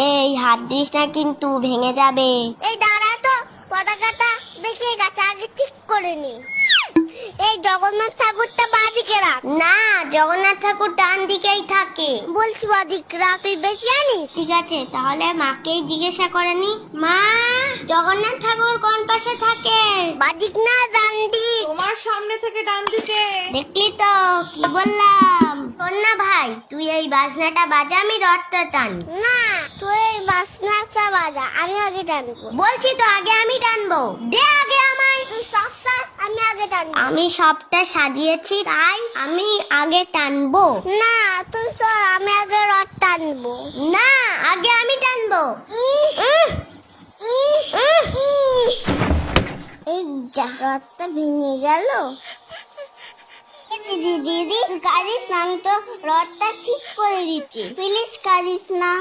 এই হাত দিস না কিন্তু ভেঙে যাবে। এই দাঁড়া তো, পতাকাটা বেঁকে গেছে, আগে ঠিক করে নি। এই জগন্নাথ ঠাকুরটা বাঁদিকে রাখ। না, জগন্নাথ ঠাকুর ডান দিকেই থাকে। বলছি বাঁদিকে রাখ, তুই বেশি জানিস। ঠিক আছে, তাহলে মাকেই জিজ্ঞাসা করে নি। মা, জগন্নাথ ঠাকুর কোন পাশে থাকে? বাঁদিক না ডান দিক? তোমার সামনে থেকে ডান দিকে। দেখলি তো কি বললাম। শোন না ভাই, তুই এই বাজনাটা বাজা, আমি রথটা টানি। না, তুই এই বাসনাটা বাজা, আমি আগে টানবো। বলছি তো আগে আমি টানবো, দে আগে আমায়। তুই সস্তা, আমি আগে টানবো। আমি সবটা সাজিয়েছি তাই আমি আগে টানবো। না, তুই সর, আমি আগে রথ টানবো। না, আগে আমি টানবো। এই যা, রথটা ভেঙে গেল। দিদি দিদি, তুই কাঁদিস না, আমি তো রথটা ঠিক করে দিচ্ছি, প্লিজ কাঁদিস না।